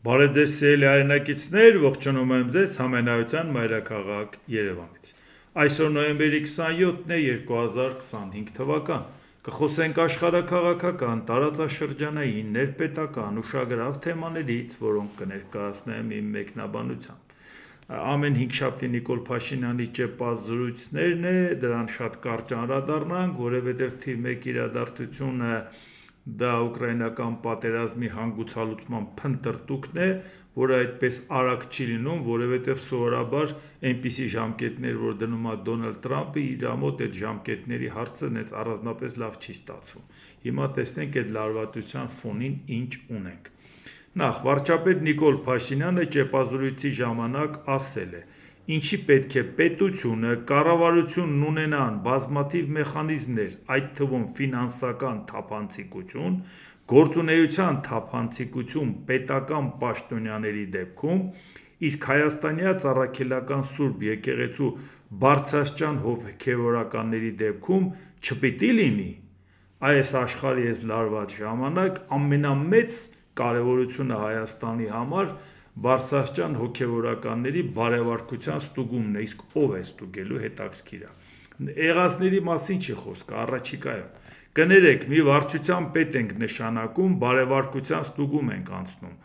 Բարեձեզ սիրելի հայրենակիցներ, ողջունում եմ ձեզ Համենայության մայրաքաղաք Երևանից։ Այսօր նոյեմբերի 27-ն է 2025 թվական։ Կխոսենք աշխարհաքաղաքական, տարածաշրջանային, ներպետական, ուշագրավ թեմաներից, որոնք կներկայացնեմ իմ մեկնաբանությամբ։ Ամեն հինգշաբթի Նիկոլ Փաշինյանի ճեպած զրույցներն է, դրան շատ կարճ անդրադառնանք, որովհետև թիվ 1 իրադարձությունը դա ուկրաինական պատերազմի հանգուցալուծման փնտրտուքն է, որը այդպես արագ չի լինում, որովհետև սովորաբար այնպիսի ժամկետներ, որ դնում է Դոնալդ Տրամպը, իր մոտ այդ ժամկետների հարցը նենց առանձնապես լավ չի ստացվում։ Հիմա տեսնենք այդ լարվածության ֆոնին ինչ ունենք։ Նախ, վարչապետ Նիկոլ Փաշինյանը ճեպազրույցի ժամանակ ասել է. Ինչի պետք է պետությունը, կառավարությունն ունենան բազմաթիվ մեխանիզմներ, այդ թվում ֆինանսական թափանցիկություն, գործունեության թափանցիկություն պետական պաշտոնյաների դեպքում, իսկ հայաստանյա առաքելական Սուրբ եկեղեցու բարձրաստիճան հոգևորականների դեպքում չպիտի լինի։ Այս աշխարհի այս լարված ժամանակ ամենամեծ կարևորությունը Հայաստանի համար բարձրաստիճան հոգևորականների բարեվարկության ստուգումն է, իսկ ով է ստուգելու հետաքրքիր է։ Եղածների մասին չի խոսքը, առաջիկայում։ Կներեք, մի վարչության պետ ենք նշանակում, բարեվարկության ստուգում ենք անցնում։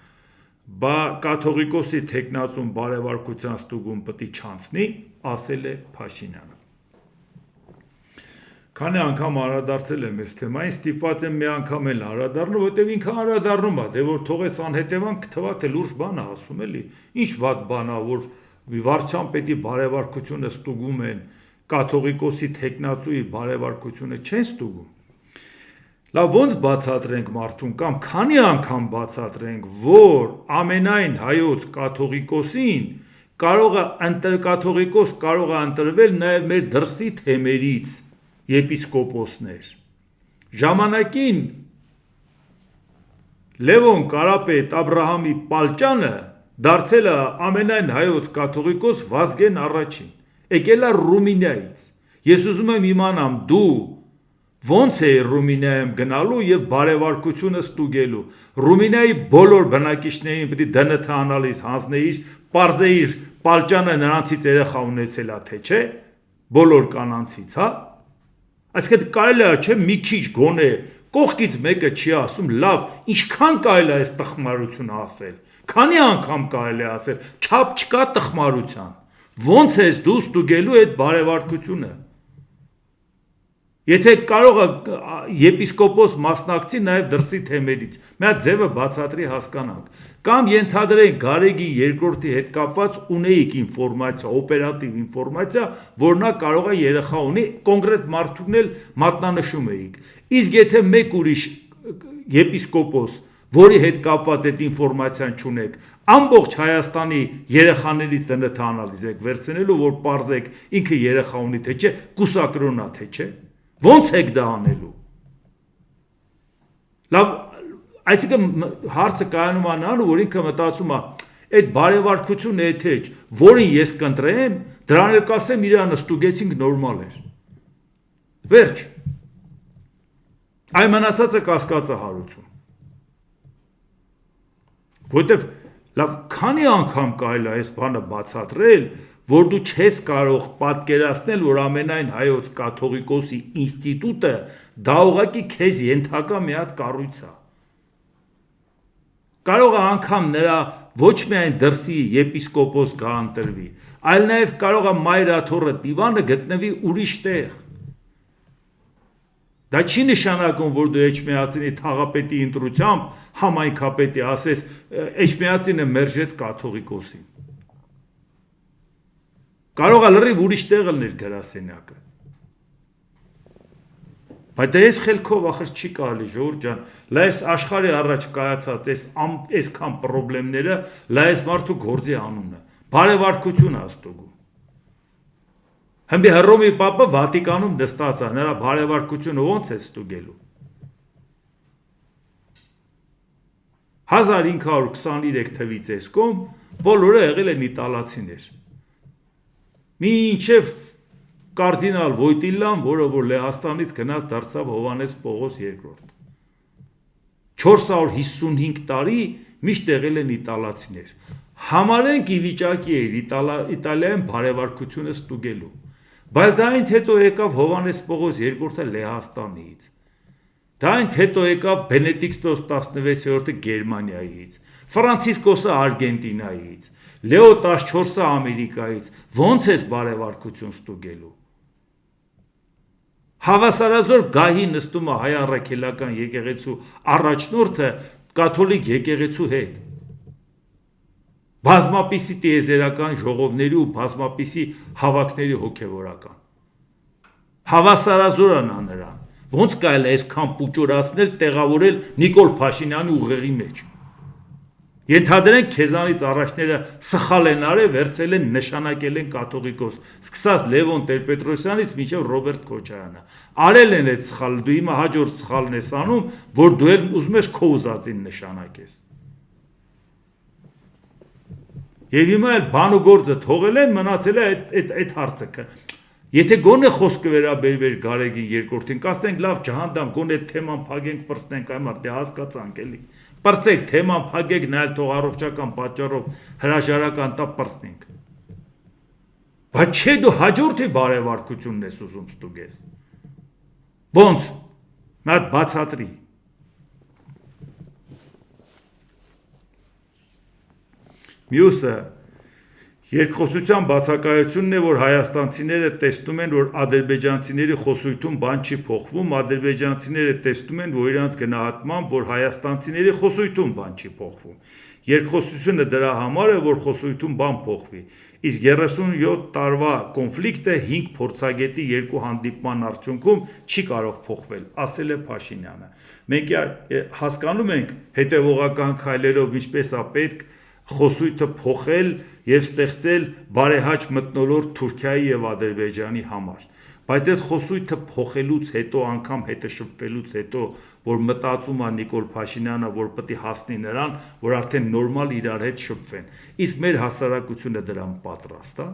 Բա կաթողիկոսի թեկնածուն բարեվարկության ստուգում պետք է չանցնի, ասել է Փաշինյանը։ Քանի անգամ անդրադարձել եմ այս թեմային, ստիպված եմ մի անգամ էլ անդրադառնալ, որովհետև ինքը անդրադառնում է, դե որ թողես անհետևանք թվա թե լուրջ բան է ասում էլի։ Ինչ վատ բան է, որ վարչության պետի բարեվարկությունը ստուգում են, կաթողիկոսի թեկնածուի բարեվարկությունը չեն ստուգում։ Լավ, ոնց բացատրենք մարդուն կամ քանի անգամ բացատրենք, որ ամենայն հայոց կաթողիկոսին կաթողիկոս կարող է ընտրվել նաև մեր դրսի թեմերից եպիսկոպոսներ։ Ժամանակին Լևոն Կարապետ Աբրահամի Պալճանը դարձել է ամենայն հայոց կաթողիկոս Վազգեն առաջին, եկել է Ռումինիայից։ Ես ուզում եմ իմանամ դու ոնց է Ռումինիայում գնալու եւ բարեվարկությունը ստուգելու։ Ռումինիայի բոլոր բնակիչներին պետք է ԴՆԹ անալիզ հանձնեիր, պարզեիր Պալճանը նրանցից երեխա ունեցել է թե չէ, բոլոր կանանցից, հա։ Այսինքն կարելի է չէ մի քիչ գոնե կողքից մեկը չի ասում, լավ, ինչքան կարելի է այս տխմարությունը ասել, քանի անգամ կարելի է ասել, չափ չկա տխմարության, ոնց ես դու ստուգելու այդ բարեվարկությունը։ Եթե կարող է եպիսկոպոս մասնակցի նաև դրսի թեմերից, մի հատ ձևը բացատրի հասկանանք, կամ ենթադրենք Գարեգի երկրորդի հետ կապված ունեիք ինֆորմացիա, օպերատիվ ինֆորմացիա, որ նա կարող է երեխա ունի, կոնկրետ մարդուն էլ մատնանշում էիք։ Իսկ եթե մեկ ուրիշ եպիսկոպոս, որի հետ կապված այդ ինֆորմացիան չունեք, ամբողջ Հայաստանի երեխաներից ԴՆԹ անալիզ եք վերցնելու, որ պարզեք ինքը երեխա ունի թե չէ, կուսակրոնա թե չէ։ Ոնց եք դա անելու։ Լավ, այսինքն հարցը կայանում է նրան, որ ինքը մտածում է, այդ բարեվարկությունը եթե որին ես կընտրեմ, դրան էլ կասեմ իրան ստուգեցինք նորմալ էր։ Վերջ։ Այն մնացածը կասկածահարություն։ Որտեվ լավ, քանի անգամ կարելի է այս բանը բացատրել, որ դու չես կարող պատկերացնել, որ ամենայն հայոց կաթողիկոսի ինստիտուտը դա ուղղակի քեզ ենթակա մի հատ կառույց է։ Կարող է անգամ նրա ոչ միայն դրսի եպիսկոպոս գա ընտրվի, այլ նաև կարող է մայրաթոռը դիվանը գտնվի ուրիշ տեղ։ Դա չի նշանակում, որ դու Էջմիածինի թաղապետի ընտրությամբ համայնքապետի ասես Էջմիածինը մերժեց կաթողիկոսին։ Կարող է լրիվ ուրիշ տեղ լներ գրասենյակը։ Բայց դա այս խելքով ախր չի կարելի, ժողովուրդ ջան, լա այս աշխարհի առաջ կայացած այսքան խնդիրները, լա այս մարդու գործի անունը, բարեվարկություն աստուգում։ Հմբի Հռոմի Պապը Վատիկանում նստած է, նրա բարեվարկությունը ոնց է ստուգելու։ 1523 թվից էսկոմ բոլորը եղել են իտալացիներ։ Մինչև կարդինալ Վոյտիլան, որը որ Լեհաստանից գնաց դարձավ Հովհաննես Պողոս II։ 455 տարի միշտ եղել են իտալացիներ։ Համարենք ի վիճակի էր Իտալիայում բարևարկությունը ստուգելու։ Բայց դա ինձ հետո եկավ Հովհաննես Պողոս II-ը Լեհաստանից։ Դա ինձ հետո եկավ Բենեդիկտոս 16-րդը Գերմանիայից, Ֆրանցիսկոսը Արգենտինայից, Լեո 14-ը Ամերիկայից։ Ոնց ես բարևարկություն ստուգելու։ Հավասարազոր գահի նստում է հայ առաքելական եկեղեցու առաջնորդը կաթոլիկ եկեղեցու հետ։ Բազմապիսի տիեզերական ժողովների ու բազմապիսի հավաքների հոգևորական։ Հավասարազոր է նրան։ Ոնց կարելի է այսքան պուճուրացնել, տեղավորել Նիկոլ Փաշինյանի ուղեղի մեջ։ Ենթադրենք քեզանից առաջները սխալ են արել, վերցել են նշանակել են կաթողիկոս, սկսած Լևոն Տեր-Պետրոսյանից մինչև Ռոբերտ Քոչարյանը։ Արել են այդ սխալը, դու հիմա հաջորդ սխալն ես անում, որ դու էլ ուզում ես քո ուզածին նշանակես։ Եվ հիմա էլ բան ու գործը թողել են, մնացել է այդ հարցը։ Եթե գոնե խոսքը վերաբերվեր Գարեգին երկրորդին, կասենք լավ ջհանդամ, գոնե թեման փակենք, պրծնենք այն մարդ, դե հասկացանք էլի։ Պրծեք թեման փակեք, նայել թող առողջական պատճառով հրաժարական տա պրծնենք։ Բայց չէ դու հաջորդի բարևարկությունն ես ուզում ստուգես։ Ոնց։ Նա բացատրի։ Մյուսը երկխոսության բացակայությունն է, որ հայաստանցիները տեսնում են, որ ադրբեջանցիների խոսույթում բան չի փոխվում, ադրբեջանցիները տեսնում են, որ իրանց գնահատմամբ, որ հայաստանցիների խոսույթում բան չի փոխվում։ Երկխոսությունը դրա համար է, որ խոսույթում բան փոխվի։ Իսկ 37 տարվա կոնֆլիկտը 5 փորձագետի 2 հանդիպման արդյունքում չի կարող փոխվել, ասել է Փաշինյանը։ Մենք հասկանում ենք հետևողական քայլերով ինչպես է պետք խոսույթը փոխել եւ ստեղծել բարեհաճ մթնոլորտ Թուրքիայի եւ Ադրբեջանի համար։ Բայց այդ խոսույթը փոխելուց հետո, անգամ հետը շփվելուց հետո, որ մտածում է Նիկոլ Փաշինյանը, որ պետք է հասնի նրան, որ արդեն նորմալ իրար հետ շփվեն։ Իսկ մեր հասարակությունը դրան պատրաստ է։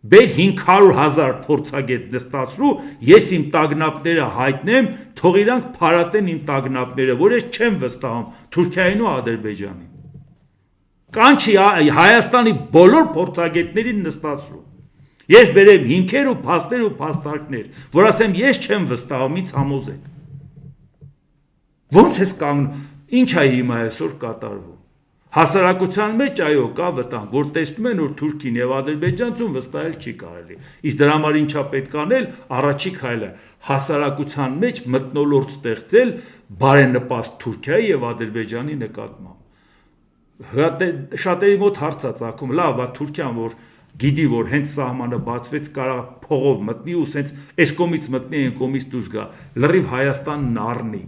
Բեր 500,000 փորձագետ նստածրու, ես իմ տագնապները հայտնեմ, թող իրանք փարատեն իմ տագնապները, որ ես չեմ վստահում Թուրքիային ու Ադրբեջանին։ Կանչի Հայաստանի բոլոր փորձագետներին նստածրու։ Ես բերեմ հիմքեր ու փաստեր ու փաստարկներ, որ ասեմ ես չեմ վստահում, ինձ համոզեք։ Ոնց ես կանգնում, ինչ է հիմա այսօր կատարվում։ Հասարակության մեջ այո կա վտանգ, որ տեսնում են, որ Թուրքին եւ Ադրբեջանցուն վստահել չի կարելի։ Իսկ դրա համար ինչա պետք անել, առաջի քայլը հասարակության մեջ մթնոլորտ ստեղծել բարենպաստ Թուրքիայի եւ Ադրբեջանի նկատմամբ։ Շատերի մոտ հարց է ծագում, լավ, բա Թուրքիան որ գիտի, որ հենց սահմանը բացվեց, կարող փողով մտնի ու սենց այս կողմից մտնի, այն կողմից դուրս գա, լրիվ Հայաստանն առնի։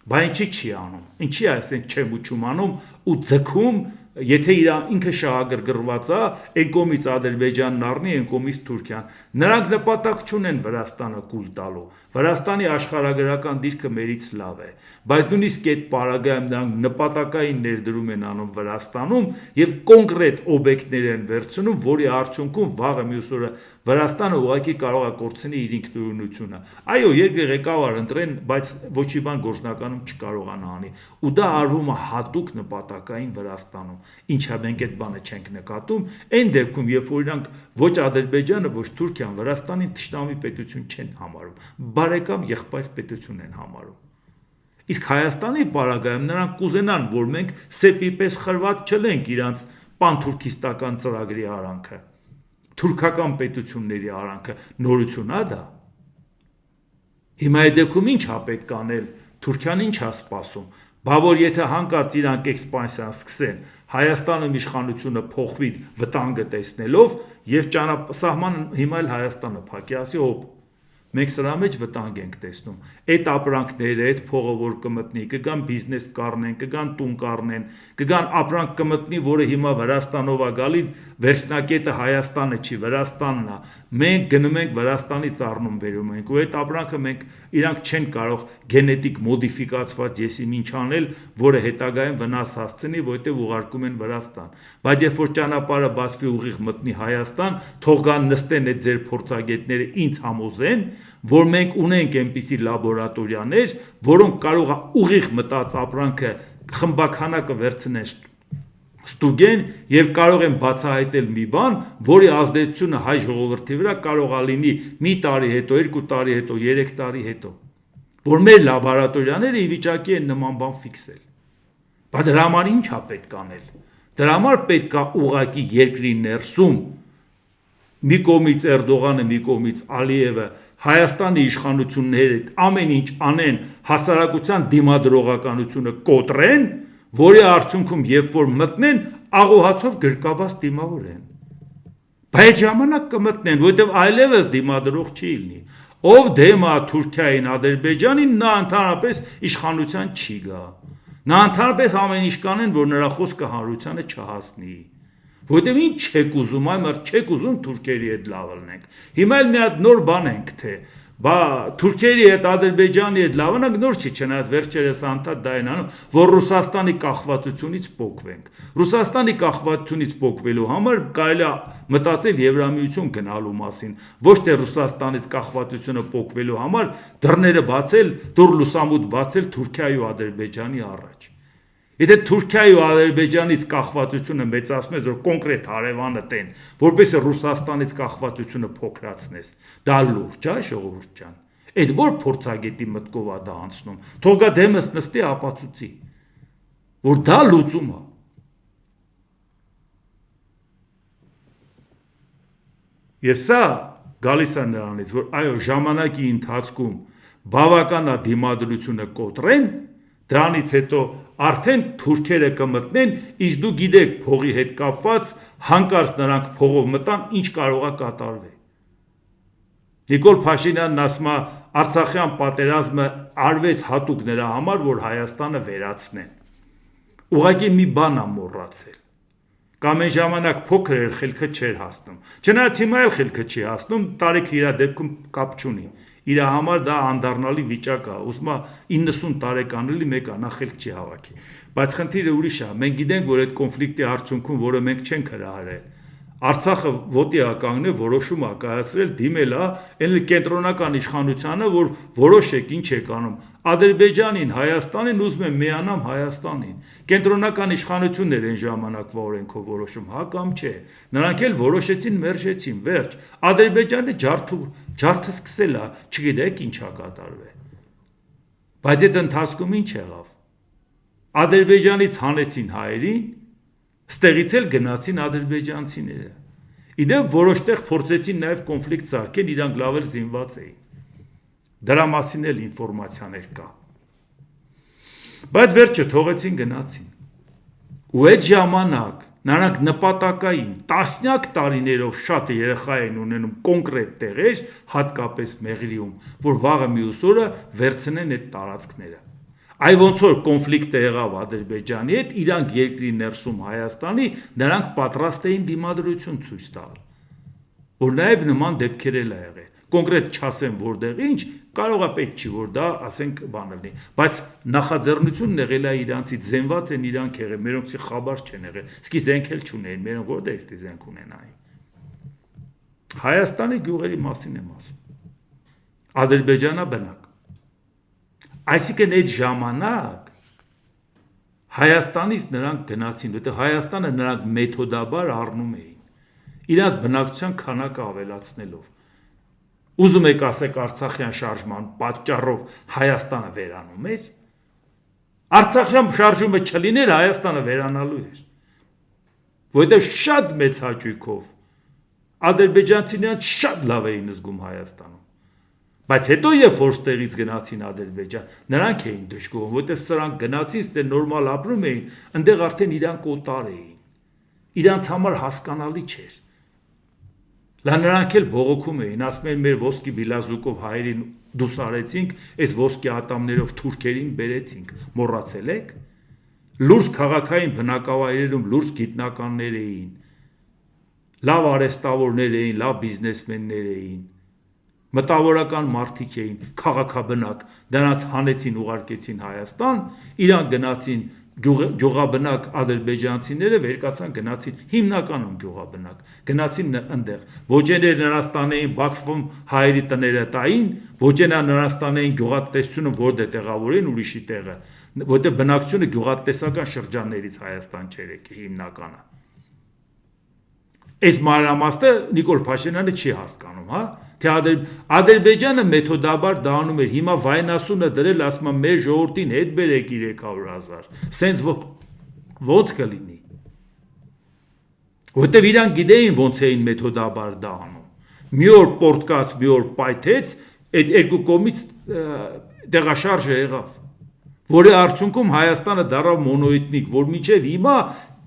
Բա ինչի չի անում։ Ինչի է ասենք չեմ ու չում անում ու ձգում, եթե ինքը շահագրգռված է, այն կողմից Ադրբեջանն առնի, այն կողմից Թուրքիան։ Նրանք նպատակ չունեն Վրաստանը կուլ տալու։ Վրաստանի աշխարհագրական դիրքը մերից լավ է, բայց նույնիսկ այդ պարագայում նրանք նպատակային ներդրում են անում Վրաստանում եւ կոնկրետ օբյեկտներ են վերցնում, որի արդյունքում վաղը մյուս օրը Վրաստանը ուղղակի կարող է կորցնի իր ինքնուրույնությունը։ Այո, երկրի ղեկավար ընտրեն, բայց ոչ մի բան գործնականում չկարողանա անի։ Ու դա արվում է հատուկ նպատակային Վրաստանում։ Ինչա մենք այդ բանը չենք նկատում, այն դեպքում, երբ որ իրանք ոչ Ադրբեջանը, ոչ Թուրքիան Վրաստանին թշնամի պետություն չեն համարում, բարեկամ եղբայր պետություն են համարում։ Իսկ Հայաստանի պարագայում նրանք կուզենան, որ մենք սեպի պես խրված չլենք իրանց պանթուրքիստական ծրագրի արանքը, թուրքական պետությունների արանքը, նորություն է դա։ Հիմա այդ դեպքում ինչ է պետք անել, Թուրքիան ինչ է սպասում։ Բա որ եթե հանկարծ իրանք էքսպանսիան սկսեն, Հայաստանում իշխանությունը փոխվի վտանգը տեսնելով եւ սահմանը հիմա էլ Հայաստանը փակի, ասի հոп, մենք սրա մեջ վտանգ ենք տեսնում։ Այդ ապրանքները, այդ փողը որ կմտնի, կգան բիզնես կառնեն, կգան տուն կառնեն, կգան ապրանք կմտնի, որը հիմա Վրաստանով է գալի, վերջնակետը Հայաստանը չի, Վրաստանն է։ Մենք գնում ենք Վրաստանից առնում բերում ենք, ու այդ ապրանքը մենք իրանք չեն կարող գենետիկ մոդիֆիկացված եսիմ ինչ անել, որը հետագայում վնաս հասցնի, որտեղ ուղարկում են Վրաստան։ Բայց երբ որ ճանապարհը բացվի ուղիղ մտնի Հայաստան, թող գան նստեն այդ ձեր փորձագետները ինձ համոզեն, որ մենք ունենք այնպիսի լաբորատորիաներ, որոնք կարող է ուղիղ մտած ապրանքը խմբականակը վերցնեն ստուգեն եւ կարող են բացահայտել մի բան, որի ազդեցությունը հայ ժողովրդի վրա կարող է լինի մի տարի հետո, 2 տարի հետո, 3 տարի հետո, որ մեր լաբորատորիաները ի վիճակի են նման բան ֆիքսել։ Բայց դրա համար ինչ է պետք անել։ Դրա համար պետք է ուղղակի երկրի ներսում մի կողմից Էրդողանը, մի կողմից Ալիևը Հայաստանի իշխանությունները ամեն ինչ անեն, հասարակության դիմադրողականությունը կոտրեն, որի արդյունքում երբ որ մտնեն, աղոհացով գրկաբաց դիմավորեն։ Բայց ժամանակ կմտնեն, որովհետև այլևս դիմադրող չի լինի։ Ով դեմ է Թուրքիային, Ադրբեջանին, նա ընդհանրապես իշխանության չի գա։ Նա ընդհանրապես ամեն ինչ կանեն, որ նրա խոսքը հանրությանը չհասնի։ Որովհետև ինչ չեք ուզում, այ մար չեք ուզում թուրքերի հետ լավ լինենք։ Հիմա էլ մի հատ նոր բան ենք թե Թուրքիայի հետ Ադրբեջանի հետ լավանանք նոր չի, չնայած վերջերս անդադ դա են անում, որ Ռուսաստանի կախվածությունից պոկվենք։ Ռուսաստանի կախվածությունից պոկվելու համար կարելի է մտածել Եվրամիություն գնալու մասին, ոչ թե Ռուսաստանից կախվածությունը պոկվելու համար դռները բացել, դուռ լուսամուտ բացել Թուրքիայի ու Ադրբեջանի առաջ։ Եթե Թուրքիայի ու Ադրբեջանից կախվածությունը մեծացնես, որ կոնկրետ հարևանը տեն, որպեսզի Ռուսաստանից կախվածությունը փոքրացնես, դա լուրջ է, ժողովուրդ ջան։ Այդ որ փորձագետի մտքով է դա անցնում, թող գա դեմս նստի ապացուցի, որ դա լուծում է։ Ես սա գալիս է նրանից, որ այո, ժամանակի ընթացքում բավական է դիմադրությունը կոտրեն, դրանից հետո արդեն թուրքերը կմտնեն, իսկ դու գիտեք փողի հետ կապված հանկարծ նրանք փողով մտան, ինչ կարող է կատարվել։ Նիկոլ Փաշինյանն ասում է, Արցախյան պատերազմը արվեց հատուկ նրա համար, որ Հայաստանը վերացնեն։ Ուղղակի մի բան է մոռացել։ Կամ այն ժամանակ փոքր էր, խելքը չէր հասնում։ Չնայած հիմա էլ խելքը չի հասնում, տարիքը իր դեպքում կապ չունի։ Իր համար դա անդառնալի վիճակ է, ուզում է 90 տարեկանելի մեկ անախելք չի հավաքի։ Բայց խնդիրը ուրիշ է, մենք գիտենք, որ այդ կոնֆլիկտի արդյունքում, որը մենք չենք հրահարել, Արցախը ոտի է կանգնել, որոշում է կայացրել, դիմել է այն կենտրոնական իշխանությանը, որ որոշեք ինչ եք անում։ Ադրբեջանին, Հայաստանին ուզում են միանամ Հայաստանին։ Կենտրոնական իշխանություններ այն ժամանակվա օրենքով որոշում, հա կամ չէ։ Նրանք էլ որոշեցին, մերժեցին, վերջ։ Ադրբեջանը ջարդը սկսել է, չգիտեք ինչ է կատարվել։ Բայց այդ ընթացքում ինչ եղավ։ Ադրբեջանից հանեցին հայերին, ստեղից էլ գնացին ադրբեջանցիները։ Իդեպ որոշ տեղ փորձեցին նաև կոնֆլիկտ սարքել, իրանք լավ էլ զինված էին։ Դրա մասին էլ ինֆորմացիաներ կա։ Բայց վերջը թողեցին գնացին։ Ու այդ ժամանակ նրանք նպատակային տասնյակ տարիներով շատ երեխա են ունենում կոնկրետ տեղեր, հատկապես Մեղրիում, որ վաղը մյուս օրը վերցնեն այդ տարածքները։ Այ ոնց որ կոնֆլիկտը եղավ Ադրբեջանի հետ, իրանք երկրի ներսում Հայաստանի, նրանք պատրաստ էին դիմադրություն ցույց տալ, որ նաև նման դեպքեր էլ ա եղել։ Կոնկրետ չասեմ որտեղ ինչ, կարող է պետք չի որ դա ասենք բան լինի, բայց նախաձեռնությունն եղել է իրանցից, զենված են իրանք եղել, մերոնցի խաբար չեն եղել, իսկի զենք էլ չունեն, մերոնք որտեղ է զենք ունենային։ Հայաստանի գյուղերի մասին եմ ասում։ Ադրբեջանա բնակ։ Այսինքն այդ ժամանակ Հայաստանից նրանք գնացին, որտեղ Հայաստանը նրանք մեթոդաբար առնում էին, իրանց բնակչության քանակը ավելացնելով։ Ուզում եք ասեք Արցախյան շարժման պատճառով Հայաստանը վերանում էր։ Արցախյան շարժումը չլիներ, Հայաստանը վերանալու էր։ Որովհետև շատ մեծ հաճույքով ադրբեջանցիները շատ լավ էին զգում Հայաստանում։ Բայց հետո երբ որ ստեղից գնացին Ադրբեջան, նրանք էին դժգոհում, որտեղ սրանք գնացին, ստե նորմալ ապրում էին, այնտեղ արդեն իրանք օտար էին։ Իրանց համար հասկանալի չէր։ Լա նրանք էլ բողոքում էին, ասում են մեր ոսկի բիլազուկով հայերին դուս արեցինք, այս ոսկի ատամներով թուրքերին բերեցինք, մոռացել եք։ Լուրջ քաղաքային բնակավայրերում լուրջ գիտնականներ էին, լավ արհեստավորներ էին, լավ բիզնեսմեններ էին, մտավորական մարդիկ էին, քաղաքաբնակ, դրանց հանեցին ուղարկեցին Հայաստան, իրանք գնացին գյուղաբնակ ադրբեջանցիները վերկացան գնացին հիմնականում գյուղաբնակ գնացին այնտեղ ոչեներ նրանց տանեին Բաքվում հայերի տները տային ոչենա նրանց տանեին գյուղատնտեսությունը որտեղ տեղավորեն ուրիշի տեղը որտեղ բնակչությունը գյուղատնտեսական շրջաններից Հայաստան չէր եկել հիմնականը այս մանրամասնը Նիկոլ Փաշինյանը չի հասկանում, հա? Թե Ադրբեջանը մեթոդաբար դա անում էր, հիմա վայնասունը դրել, ասում է մեր ժողովրդին հետ բերեք 300,000, սենց ոնց կլինի։ Որտեվ իրանք գիտեին ոնց էին մեթոդաբար դա անում։ Մի օր պորտկաց, մի օր պայթեց, այդ երկու կողմից տեղաշարժը եղավ, որի արդյունքում Հայաստանը դառավ մոնոէթնիկ, որ մինչև հիմա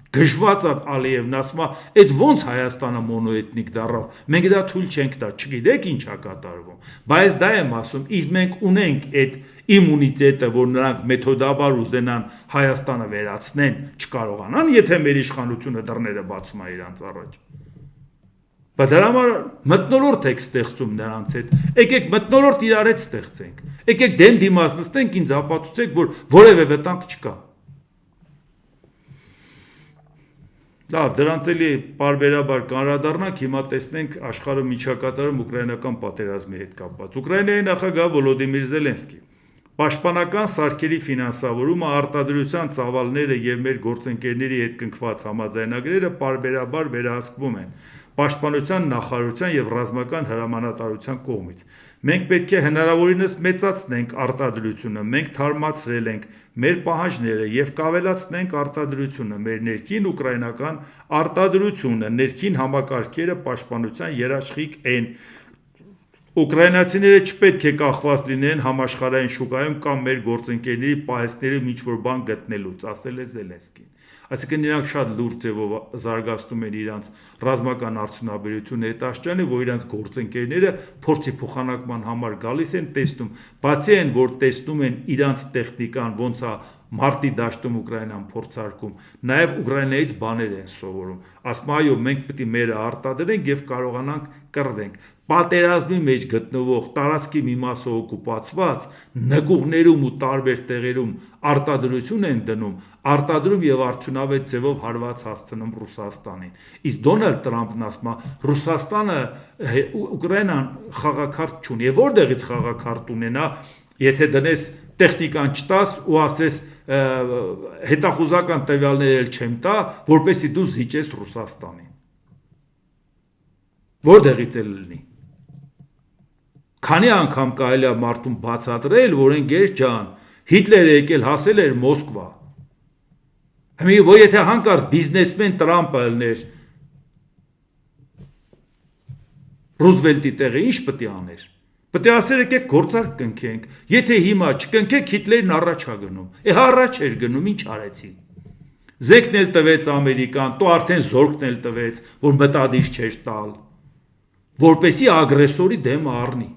Գժված է Ալիևն ասում է, այդ ոնց Հայաստանը մոնոէթնիկ դառավ, մենք դա թույլ չենք տա, չգիտեք ինչ է կատարվում, բայց դա եմ ասում, իսկ մենք ունենք այդ իմունիտետը, որ նրանք մեթոդաբար ուզենան Հայաստանը վերացնեն, չկարողանան, եթե մեր իշխանությունը դռները բացում է իրանց առաջ։ Բայց դրա համար մթնոլորտ եք ստեղծում նրանց հետ, եկեք մթնոլորտ իրար հետ ստեղծենք, եկեք դեմ դիմաց նստենք, ինձ ապացուցեք, որ որևէ վտանգ չկա։ Լավ, դրանց էլի պարբերաբար կանրադառնանք, հիմա տեսնենք աշխարհը միջակայքում ուկրաինական պատերազմի հետ կապված։ Ուկրաինայի նախագահ Վոլոդիմիր Զելենսկի Պաշտպանական սարքերի ֆինանսավորումը, արտադրության ծավալները եւ մեր գործընկերների հետ կնքված համաձայնագրերը պարբերաբար վերահսկվում են Պաշտպանության նախարարության եւ ռազմական հրամանատարության կողմից։ Մենք պետք է հնարավորինս մեծացնենք արտադրությունը, մենք թարմացրել ենք մեր պահանջները եւ կավելացնենք արտադրությունը, մեր ներքին ուկրաինական արտադրությունը, ներքին համակարգերը պաշտպանության երաշխիք են։ Ուկրաինացիները չպետք է կախված լինեն համաշխարհային շուկայում կամ մեր գործընկերների պահեստներում ինչ-որ բան գտնելուց, ասել է Զելենսկին։ Այսինքն իրանք շատ լուրջ ձևով զարգացնում են իրանց ռազմական արդյունաբերությունը այդ աշճանը, որ իրանց գործընկերները փորձի փոխանակման համար գալիս են տեսնում, բացի այն, որ տեսնում են իրանց տեխնիկան ոնց է մարտի դաշտում Ուկրաինան փորձարկում, նաև Ուկրաինայից բաներ են սովորում։ Ասում այո, մենք պետք է մերը արտադրենք եւ կարողանանք կռվենք։ Պատերազմի մեջ գտնվող տարածքի մի մասը օկուպացված նկուղներում ու տարբեր տեղերում արտադրություն են դնում, արտադրում եւ արդյունավետ ձևով հարված հասցնում Ռուսաստանին։ Իսկ Դոնալդ Տրամփն ասում է, Ռուսաստանը Ուկրաինան խաղակարդ չունի։ Եվ որտեղից խաղակարդ ունենա, եթե դնես տեխնիկան չտաս ու ասես հետախուզական տվյալներ էլ չեմ տա, որպեսզի դու զիջես Ռուսաստանին։ Որտեղից էլ լինի։ Քանի անգամ կարելի է մարդուն բացատրել, որ ընկեր ջան, Հիտլերը եկել հասել էր Մոսկվա։ Հիմա որ եթե հանկարծ բիզնեսմեն Տրամպը ելներ Ռուզվելտի տեղը, ինչ պետք է աներ։ Պետք է ասեր եկեք գործարք կնքենք։ Եթե հիմա չկնքեք, Հիտլերն առաջ է գնում։ Առաջ էր գնում, ինչ արեցի։ Զենքն էլ տվեց Ամերիկան, તો արդեն զորքն էլ տվեց, որ մտադիր չէր տալ, որպեսի ագրեսորի դեմ առնի։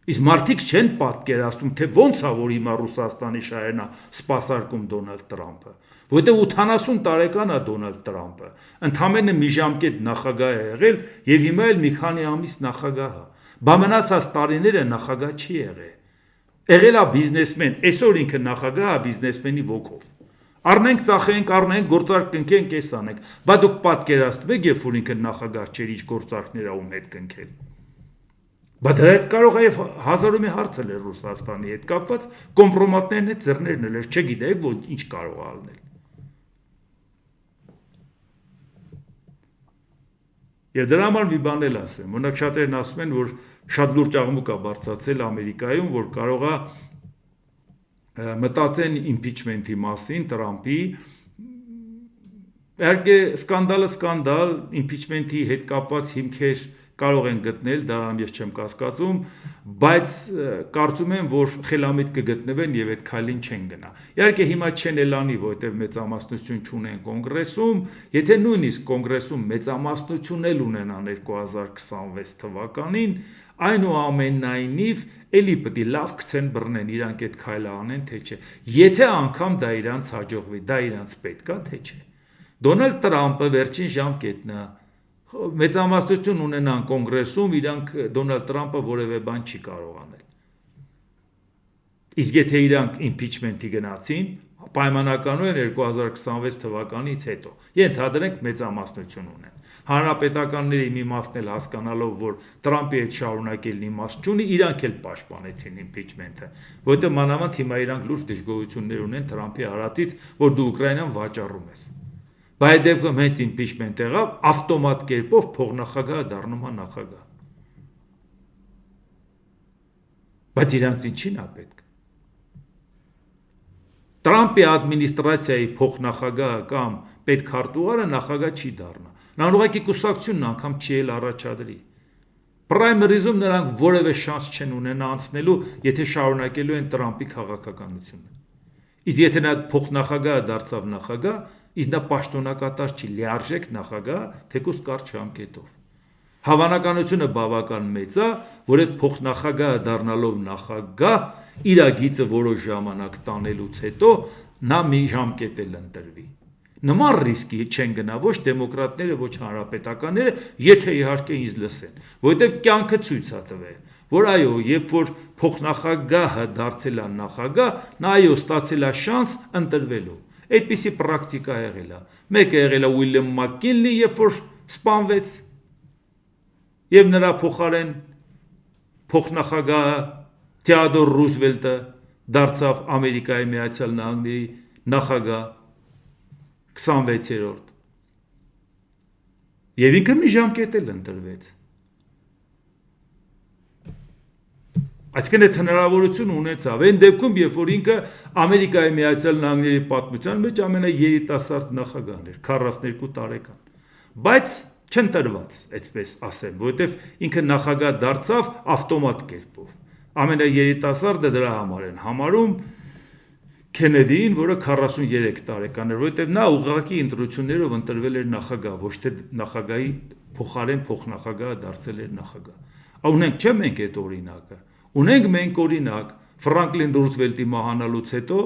Իսկ մարդիկ չեն պատկերացնում, թե ոնց է որ հիմա Ռուսաստանի շահերն է սպասարկում Դոնալդ Տրամփը, որտեղ 80 տարեկան է Դոնալդ Տրամփը, ընդամենը մի ժամկետ նախագահ է եղել եւ հիմա էլ մի քանի ամիս նախագահ է։ Բա մնացած տարիները նախագահ չի եղել։ Եղել է բիզնեսմեն, այսօր ինքը նախագահ է բիզնեսմենի ոգով։ Առնենք, ծախենք, առնենք, գործարք կնքենք, էս անենք։ Բա դուք պատկերացնում եք, երբ որ ինքը նախագահ չէր, ինչ գործարքներ ում հետ կնքել։ Բայց դա հետ կարող է հազարու մի հարց էլ էր Ռուսաստանի հետ կապված, կոմպրոմատներն հետ ձեռներն էլ էր, չգիտեք, որ ինչ կարող է ալնել։ Եվ դրա համար մի բան էլ ասեմ, օրինակ շատերն ասում են, որ շատ լուրջ աղմուկ է բարձրացել Ամերիկայում, որ կարող է մտածեն իմպիչմենթի մասին Տրամփի, իհարկե սկանդալ, իմպիչմենթի հետ կապված հիմքեր կարող են գտնել, դրան ես չեմ կասկածում, բայց կարծում եմ, որ խելամիտ կգտնվեն եւ այդ քայլին չեն գնա։ Իհարկե հիմա չեն ելանի, որովհետեւ մեծամասնություն չունեն կոնգրեսում, եթե նույնիսկ կոնգրեսում մեծամասնություն էլ ունենան 2026 թվականին, այնուամենայնիվ էլի պետք է լավ գցեն բռնեն իրանք այդ քայլը անեն, թե չէ։ Եթե անգամ դա իրանց հաջողվի, դա իրանց պետք է, թե չէ։ Դոնալդ Տրամփը վերջին ժամկետն է մեծամասնություն ունենան կոնգրեսում, իրանք Դոնալդ Տրամփը որևէ բան չի կարող անել։ Իսկ եթե իրանք իմպիչմենթի գնացին, պայմանականորեն 2026 թվականից հետո։ Ենթադրենք մեծամասնություն ունեն։ Հանրապետականների մի մասն էլ հասկանալով, որ Տրամպի հետ շարունակելն իմաստ չունի, իրանք էլ պաշտպանեցին իմպիչմենթը, որովհետև մանավանդ հիմա իրանք լուրջ դժգոհություններ ունեն Տրամպի հարացից, որ դու Ուկրաինան վաճառում ես։ Բայց այդ դեպքում հենց իմպիչմենթ եղավ, ավտոմատ կերպով փողնախագահը դառնում է նախագահ։ Բայց իրանց ինչին է պետք։ Տրամպի ադմինիստրացիայի փոխնախագահը կամ պետքարտուղարը նախագահ չի դառնա։ Նրան ուղղակի կուսակցությունն անգամ չի էլ առաջադրի։ Պրայմերիզում նրանք որևէ շանս չեն ունենա անցնելու, եթե շարունակելու են Տրամպի քաղաքականությունը։ Իսկ եթե նա փոխնախագահը դարձավ նախագահ, իսկ նա պաշտոնակատար չի, լիարժեք նախագահ, թեկուզ կարճ ժամկետով։ Հավանականությունը բավական մեծ է, որ այդ փոխնախագահը դառնալով նախագահ, իր գիծը որոշ ժամանակ տանելուց հետո նա մի ժամկետ էլ ընտրվի։ Նման ռիսկի չեն գնա ոչ դեմոկրատները, ոչ հանրապետականները, եթե իհարկե ինձ լսեն, որովհետև կյանքը ցույց է տվել, որ այո, երբ որ փոխնախագահը դարձել է նախագահ, նա այո ստացել է շանս ընտրվելու։ Այդպիսի պրակտիկա եղել է։ Մեկը եղել է Ուիլյամ Մակկինլի, երբ որ սպանվեց, եւ նրա փոխարեն փոխնախագահը Թեոդոր Ռուզվելտը դարձավ Ամերիկայի Միացյալ Նահանգների նախագահ 26-րդ։ Եվ ինքը մի ժամկետ էլ ընտրվեց։ Այսինքն այդ հնարավորություն ունեցավ։ Այն դեպքում, երբ որ ինքը Ամերիկայի Միացյալ Նահանգների պատմության մեջ ամենաերիտասարդ նախագահն էր, 42 տարեկան։ Բայց չընտրված, այսպես ասեմ, որովհետև ինքը նախագահ դարձավ ավտոմատ կերպով։ Ամենաերիտասարդը դրա համար են համարում Քենեդին, որը 43 տարեկան էր, որովհետև նա ուղղակի ընտրություններով ընտրվել էր նախագահ, ոչ թե նախագահի փոխարեն փոխնախագահը դարձել էր նախագահ։ Ունենք չէ մենք այդ օրինակը։ Ունենք մենք օրինակ Ֆրանկլին Ռուզվելտի մահանալուց հետո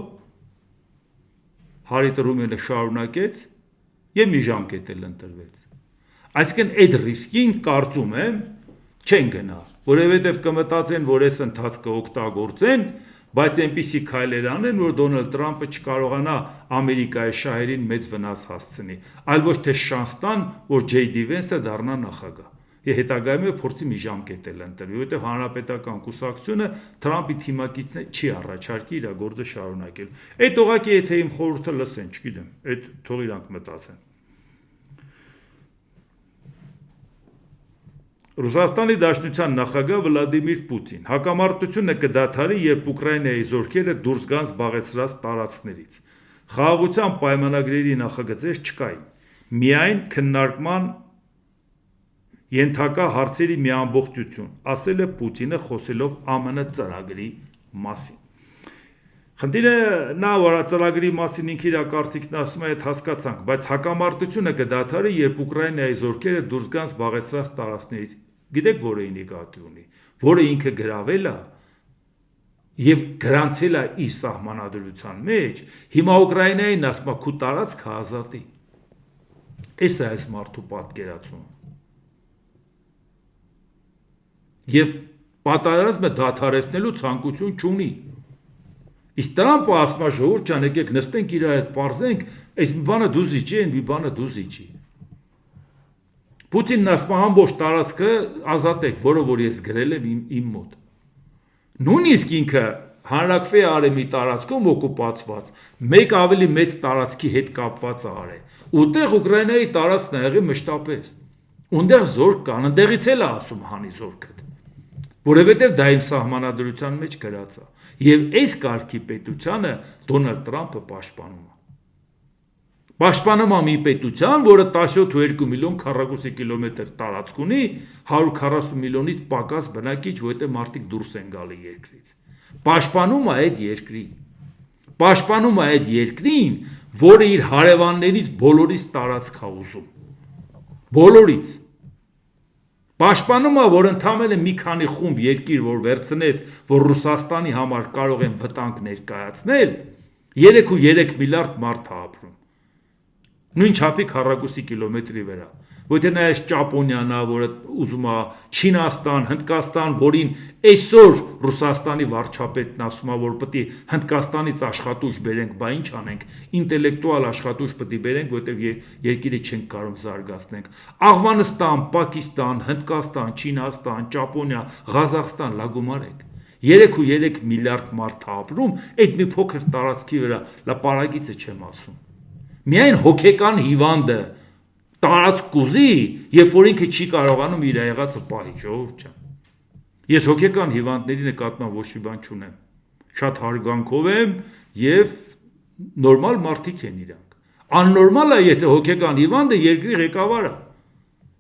Հարի Տրումենը շարունակեց եւ մի ժամկետ էլ ընտրվեց։ Այսինքն այդ ռիսկին կարծում եմ չեն գնա, որովհետև կմտածեն, որ այս ընթացքը օգտագործեն, բայց այնպիսի քայլեր անեն, որ Դոնալդ Տրամպը չկարողանա Ամերիկայի շահերին մեծ վնաս հասցնի, այլ ոչ թե շանս տան, որ Ջեյ Դի Վենսը դառնա նախագահ։ Եվ հետագայում փորձի մի ժամկետ էլ ընտրվի, որովհետև հանրապետական կուսակցությունը Տրամպի թիմակիցն չի առաջարկի իր գործը շարունակել։ Այդ ուղղակի եթե իմ խորհուրդը լսեն, չգիտեմ, այդ թող իրանք մտածեն։ Ռուսաստանի Դաշնության նախագահ Վլադիմիր Պուտին հակամարտությունը կդադարի, երբ Ուկրաինայի զորքերը դուրս գան զբաղեցրած տարածքներից։ Խաղաղության պայմանագրերի նախագծեր չկային։ Միայն քննարկման ենթակա հարցերի մի ամբողջություն, ասել է Պուտինը խոսելով ԱՄՆ ծրագրի մասին։ Խնդիրը նա որ ծրագրի մասին ինքը իր կարծիքն ասում է, այդ հասկացանք, բայց հակամարտությունը կդադարի, երբ Ուկրաինայի զորքերը դուրս գան զբաղեցրած տարածքներից։ Գիտեք որը ինիկատիվ ունի, որը ինքը գրավել է եւ գրանցել է իր սահմանադրության մեջ, հիմա Ուկրաինային ասում է քու տարածքը ազատի։ Էս է այս մարդու պատկերացումը։ Եվ պատահարացումը դադարեցնելու ցանկություն չունի։ Իսկ Տրամպը ասում է ժողովուրդ ջան, եկեք նստենք իրար հետ պարզենք, այս մի բանը դուզի չի, այն մի բանը դուզի չի։ Պուտինն ասում է ամբողջ տարածքը ազատեք, որը որ ես գրել եմ իմ մոտ։ Նույնիսկ ինքը հանրակրվե արի մի տարածքում օկուպացված, մեկ ավելի մեծ տարածքի հետ կապված արել։ Ուտեղ Ուկրաինայի տարածքն է եղել մշտապես։ Ունդեղ զորք կան, ընդեղից էլ է ասում հանի զորքը։ Որովհետև դա իմ սահմանադրության մեջ գրած է։ Եվ այս կարգի պետությանը Դոնալդ Տրամպը պաշտպանում է։ Պաշտպանում է մի պետության, որը 17.2 միլիոն քառակուսի կիլոմետր տարածք ունի, 140 միլիոնից պակաս բնակիչ, որտեղ մարդիկ դուրս են գալի երկրից։ Պաշտպանում է այդ երկրին։ Պաշտպանում է այդ երկրին, որը իր հարևաններից բոլորից տարածք է ուզում։ Բոլորից։ Պաշտպանում է, որ ընդամենը մի քանի խումբ երկիր, որ վերցնես, որ Ռուսաստանի համար կարող են վտանգ ներկայացնել, 3.3 միլիարդ մարդ է ապրում։ Նույն չափի քառակուսի կիլոմետրի վրա։ Որտե նայես Ճապոնիան, որը ուզում է, Չինաստան, Հնդկաստան, որին այսօր Ռուսաստանի վարչապետն ասում է, որ պետք է Հնդկաստանից աշխատուժ բերենք, բա ինչ անենք, ինտելեկտուալ աշխատուժ պետք է բերենք, որտեղ երկիրը չենք կարող զարգացնենք։ Աֆղանստան, Պակիստան, Հնդկաստան, Չինաստան, Ճապոնիա, Ղազախստան լագումարեք։ 3.3 միլիարդ մարդ ապրում, այդ մի փոքր տարածքի վրա, լա պարագիծը չեմ ասում։ Միայն հոգեկան հիվանդը տարածք կուզի, երբ որ ինքը չի կարողանում իր եղածը պահի, ժողովուրդ ջան։ Ես հոգեկան հիվանդների նկատմամբ ոչ մի բան չունեմ։ Շատ հարգանքով եմ եւ նորմալ մարդիկ են իրանք։ Աննորմալ է, եթե հոգեկան հիվանդը երկրի ղեկավարը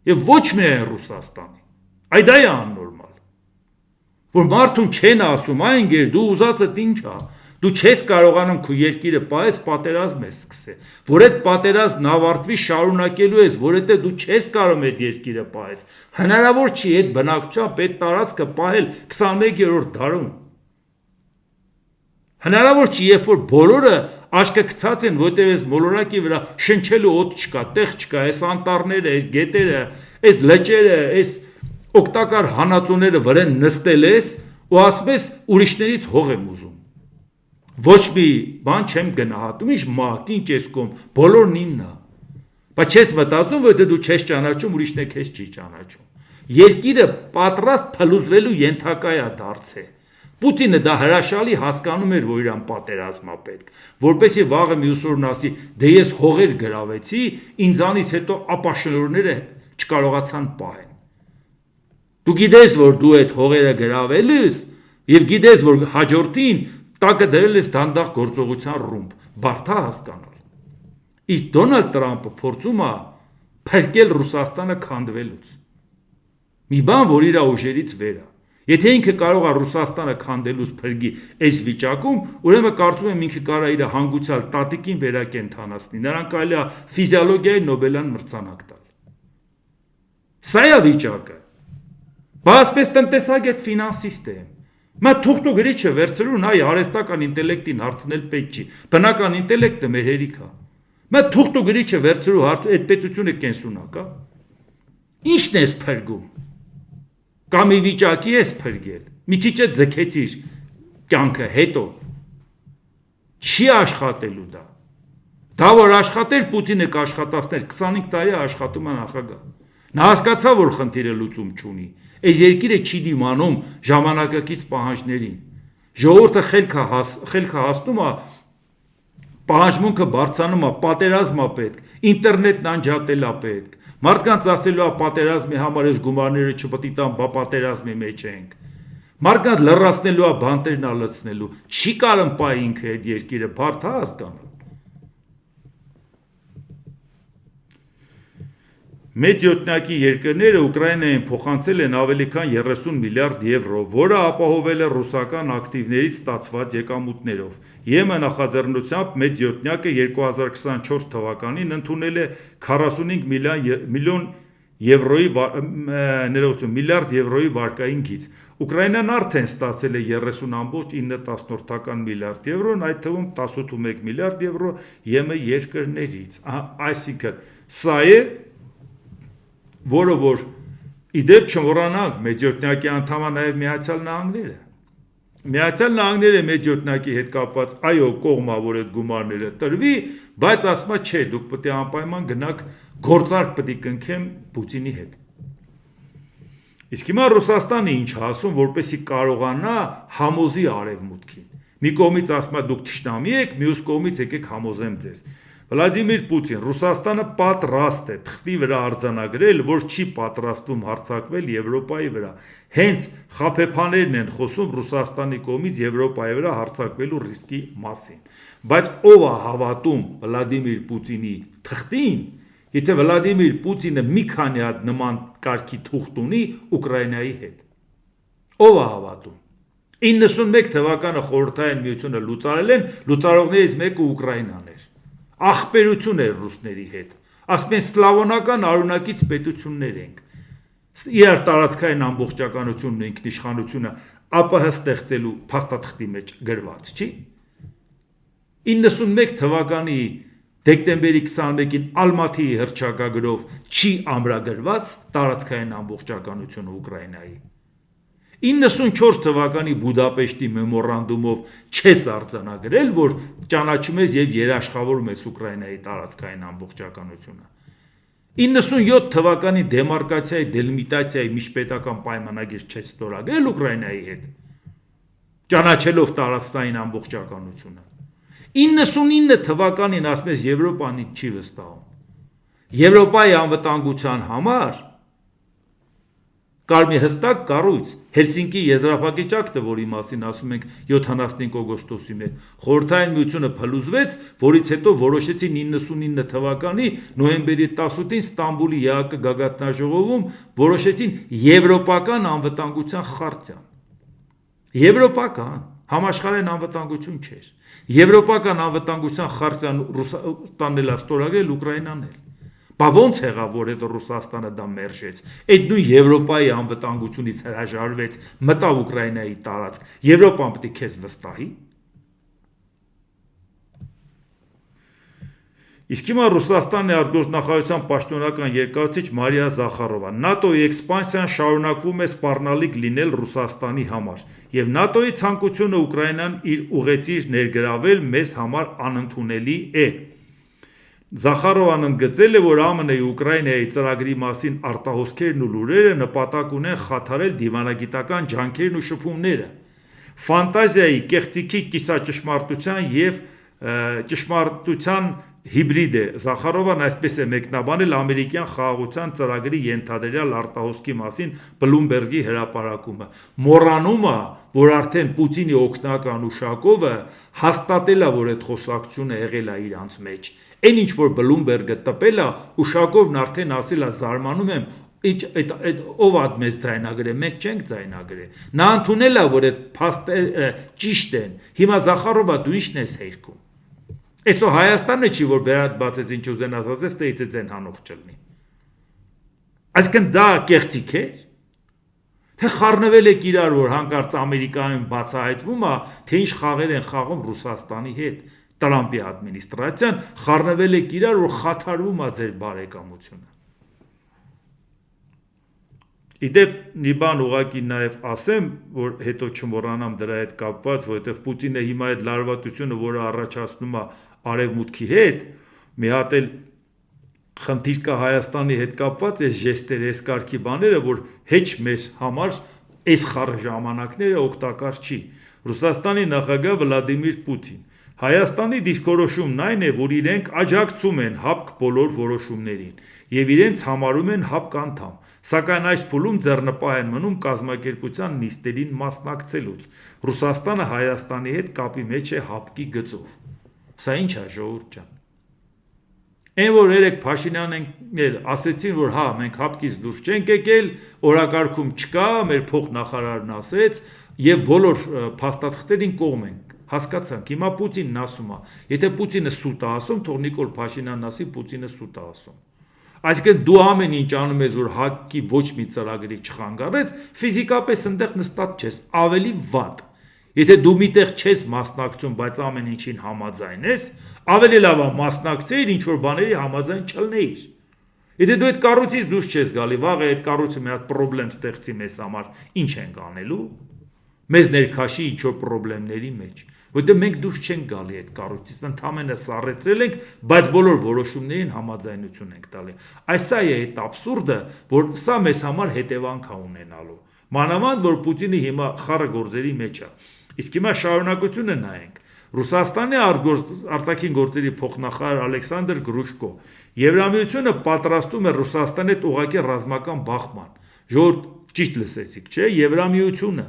եւ ոչ միայն Ռուսաստանի։ Այդ է աննորմալ։ Որ մարդուն չեն ասում, այն գեր դու ուզածդ ինչ է, դու չես կարողանում քո երկիրը պահես, պատերազմ ես սկսել, որ այդ պատերազմն ավարտվի շարունակելու ես, որովհետեւ դու չես կարող այդ երկիրը պահես, հնարավոր չի այդ բնակչությամբ այդ տարածքը պահել 21-րդ դարում։ Հնարավոր չի, երբ որ բոլորը աշկը գցած են, որտեղ այս մոլորակի վրա շնչելու օդ չկա, տեղ չկա, այս անտառները, այս գետերը, այս լճերը, այս օգտակար հանածոները վրան նստել ես ու ասում ես ուրիշներից հող եմ ուզում։ Ոչ մի բան չեմ գնահատում, ինչ մահ, ինչ ես կողմ, բոլորն ինն է։ Բայց չես մտածում, որ դու չես ճանաչում, ուրիշն է քեզ չի ճանաչում։ Երկիրը պատրաստ փլուզվելու ենթակա է դարձել։ Պուտինը դա հրաշալի հասկանում էր, որ իրան պատերազմա պետք, որպեսզի վաղը մյուս օրն ասի, դե ես հողեր գրավեցի, ինձանից հետո ապաշնորները չկարողացան պահեն։ Դու գիտես, որ դու այդ հողերը գրավել ես եւ գիտես, որ հաջորդին տակը դրել ես դանդաղ գործողության ռումբ, բարդ է հասկանալ։ Իսկ Դոնալդ Տրամպը փորձում է փրկել Ռուսաստանը քանդվելուց։ Մի բան, որ իր ուժերից վեր է։ Եթե ինքը կարող է Ռուսաստանը քանդելուց փրկի այս վիճակում, ուրեմն կարծում եմ ինքը կարող է իր հանգուցյալ տատիկին վերակենդանացնի։ Նրան կարելի է ֆիզիոլոգիայի Նոբելյան մրցանակ տալ։ Սա է վիճակը։ Բասպես տնտեսագետ ֆինանսիստ եմ։ Մա թուղթ ու գրիչը վերցրու նայ արհեստական ինտելեկտին հարցնել պետք չի։ Բնական ինտելեկտը մեր հերիք է։ Մա թուղթ ու գրիչը վերցրու այդ պետությունը կենսունակ է։ Ինչն ես փրկում։ Կամ ի վիճակի ես փրկել։ Մի քիչ է ձգեցիր կյանքը հետո։ Չի աշխատելու դա։ Դա որ աշխատեր Պուտինը կաշխատացներ 25 տարի աշխատում է նախագահ։ Նա հասկացավ, որ խնդիրը լուծում չունի։ Այս երկիրը չի դիմանում ժամանակակից պահանջներին։ Ժողովուրդը խելքը հասնում է, պահանջմունքը բարձրանում է, պատերազմ է պետք, ինտերնետն անջատել է պետք։ Մարդկանց ասելու է պատերազմի համար այս գումարները չպետք է տան, բա պատերազմի մեջ ենք։ Մարդկանց լրացնելու է, բանտերն ալցնելու։ Չի կարող պահի ինքը այդ երկիրը, բարդ է հասկանալ։ Մեծ յոթնակի երկրները Ուկրաինային փոխանցել են ավելի քան 30 միլիարդ եվրո, որը ապահովել է ռուսական ակտիվներից ստացված եկամուտներով։ ԵՄ նախաձեռնությամբ մեծ յոթնակը 2024 թվականին ընդունել է 45 միլիարդ եվրոյի վարկային գիծ։ Ուկրաինան արդեն ստացել է 30.9 միլիարդ եվրոն, այդ թվում 18.1 միլիարդ եվրո ԵՄ երկրներից։ Այսինքն սա է որը որ իդեպ չմոռանանք մեծ յոթնակի անդամը նաև Միացյալ Նահանգները։ Միացյալ Նահանգները մեծ յոթնակի հետ կապված այո կողմա որ այդ գումարները տրվի, բայց ասма չէ, դուք պետք է անպայման գնաք գործարք պետք է կնքեմ Պուտինի հետ։ Իսկ հիմա Ռուսաստանը ինչ ասում, որպեսի կարողանա համոզի արևմուտքին։ Մի կողմից ասма դուք թշնամի եք, մյուս կողմից եկեք համոզեմ ձեզ։ Վլադիմիր Պուտին, Ռուսաստանը պատրաստ է թղթի վրա արձանագրել, որ չի պատրաստվում հարձակվել Եվրոպայի վրա։ Հենց խաբեբաներն են խոսում Ռուսաստանի կողմից Եվրոպայի վրա հարձակվելու ռիսկի մասին։ Բայց ով է հավատում Վլադիմիր Պուտինի թղթին, եթե Վլադիմիր Պուտինը մի քանի հատ նման կարգի թուղթ ունի Ուկրաինայի հետ։ Ով է հավատում։ 91 թվականը խորհրդային միությունը լուծարել են, լուծարողներից մեկը Ուկրաինան էր։ Ախպերություն էր ռուսների հետ, ասում են սլավոնական արունակից պետություններ ենք, իրար տարածքային ամբողջականությունն ու ինքնիշխանությունը ԱՊՀ ստեղծելու փաստաթղթի մեջ գրված չի։ 91 թվականի Դեկտեմբերի 21-ին Ալմաթիի հռչակագրով չի ամրագրված տարածքային ամբողջականությունը Ուկրաինայի։ 94 թվականի Բուդապեշտի մեմորանդումով չես արձանագրել, որ ճանաչում ես եւ երաշխավորում ես Ուկրաինայի տարածքային ամբողջականությունը։ 97 թվականի դեմարկացիայի դելիմիտացիայի միջպետական պայմանագիր չես ստորագրել Ուկրաինայի հետ, ճանաչելով տարածքային ամբողջականությունը։ 99 թվականին ասում ես Եվրոպան չի վստահում։ Եվրոպայի անվտանգության համար կար մի հստակ կառույց Հելսինկի եզրափակիչ, որի մասին ասում ենք 75 օգոստոսի 1 Խորհրդային միությունը փլուզվեց, որից հետո որոշեցին 99 թվականի նոյեմբերի 18-ին Ստամբուլի ԵԱԿ գագաթնաժողովում որոշեցին եվրոպական անվտանգության խարտիան։ Եվրոպական համաշխարհային անվտանգություն չէր։ Եվրոպական անվտանգության խարտիան Ռուսաստանն էլ ստորագրել, Ուկրաինան էլ։ Բա ոնց եղավ, որ հետո Ռուսաստանը դա մերժեց։ Այդ նույն Եվրոպայի անվտանգությունից հրաժարվեց, մտավ Ուկրաինայի տարածք։ Եվրոպան պետք է քեզ վստահի։ Իսկ հիմա Ռուսաստանի արտգործնախարարության պաշտոնական երկարացիչ Մարիա Զախարովա ՆԱՏՕ-ի էքսպանսիան շարունակվում է սպառնալիք լինել Ռուսաստանի համար, եւ ՆԱՏՕ-ի ցանկությունը Ուկրաինան իր ուղեցիր ներգրավել մեզ համար անընդունելի է։ Զախարովան ընդգծել է, որ ԱՄՆ-ի Ուկրաինայի ծրագրի մասին արտահոսքերն ու լուրերը նպատակ ունեն խաթարել դիվանագիտական ջանքերն ու շփումները, ֆանտազիայի, կեղծիքի, կիսաճշմարտության եւ ճշմարտության հիբրիդ է։ Զախարովան այսպես է մեկնաբանել ամերիկյան խաղաղության ծրագրի ենթադրյալ արտահոսքի մասին Բլումբերգի հրապարակումը։ Մոռանում է, որ արդեն Պուտինի օգնական Ուշակովը հաստատել է, որ այդ խոսակցությունը եղել է իրանց մեջ։ Այն ինչ որ Բլումբերգը տպել է, Ուշակովն արդեն ասել է, զարմանում եմ, ով ա մեզ ձայնագրել, մենք չենք ձայնագրել։ Նա ընդունել է, որ այդ փաստերը ճիշտ են։ Հիմա Զախարովա դու ի՞նչն ես հերքում։ Այսօ Հայաստանը չի, որ բերած բացեց ինչ ուզենաս ասես, թե ձեն հանող չլինի։ Այսինքն դա կեղծիք է, թե խառնվել եք իրար, որ հանկարծ Ամերիկայում բացահայտվում է, թե ինչ խաղեր են խաղում Ռուսաստանի հետ, Տրամպի ադմինիստրացիան, խառնվել եք իրար, որ խաթարվում է ձեր բարեկամությունը։ Իդեպ մի բան ուղղակի նաև ասեմ, որ հետո չմոռանամ դրա հետ կապված, որովհետև Պուտինը հիմա այդ լարվածությունը, որը առաջացնում է արևմուտքի հետ, մի հատ էլ խնդիր կա Հայաստանի հետ կապված, այս ժեստերը, այս կարգի բաները, որ հեչ մեր համար այս խառը ժամանակները օգտակար չի։ Ռուսաստանի նախագահ Վլադիմիր Պուտին Հայաստանի դիրքորոշումն այն է, որ իրենք աջակցում են ՀԱՊԿ բոլոր որոշումներին եւ իրենց համարում են ՀԱՊԿ անդամ, սակայն այս փուլում ձեռնպահ են մնում կազմակերպության նիստերին մասնակցելուց։ Ռուսաստանը Հայաստանի հետ կապի մեջ է ՀԱՊԿ-ի գծով։ Սա ինչ է, ժողովուրդ ջան։ Այն որ երեք Փաշինյանն ասեցին, որ հա, մենք ՀԱՊԿ-ից դուրս չենք եկել, օրակարգում չկա, մեր փոխնախարարն ասեց եւ բոլոր փաստաթղթերին կողմ են։ Հասկացանք, հիմա Պուտինն ասում է, եթե Պուտինը սուտ է ասում, թող Նիկոլ Փաշինյանն ասի, Պուտինը սուտ է ասում։ Այսինքն դու ամեն ինչ անում ես, որ ՀԱԿ-ի ոչ մի ծրագրի չխանգարես, ֆիզիկապես այնտեղ նստած չես, ավելի վատ։ Եթե դու միտեղ չես մասնակցում, բայց ամեն ինչին համաձայն ես, ավելի լավ է մասնակցեիր, ինչ որ բաների համաձայն չլնեիր։ Եթե դու այդ կառույցից դուրս չես գալի, վաղը այդ կառույցը մի հատ խնդրեմ ստեղծի մեզ համար, ինչ ենք անելու։ Մեզ ներքաշի ինչ որ խնդիրների մեջ, որտեղ մենք դուրս չենք գալի այդ կառույցից, ընդհանրապես սառեցրել ենք, բայց բոլոր որոշումներին համաձայնություն ենք տալի։ Այսա է այդ աբսուրդը, որ սա մեզ համար հետևանք է ունենալու։ Մանավանդ որ Պուտինը հիմա խառը գործերի մեջ է։ Իսկ հիմա շարունակությունը նայենք։ Ռուսաստանի արտաքին գործերի փոխնախարար Ալեքսանդր Գրուշկո Եվրամիությունը պատրաստում է Ռուսաստանի հետ ուղղակի ռազմական բախման։ Ժողովուրդ ճիշտ լսեցիք, չէ՞, Եվրամիությունը,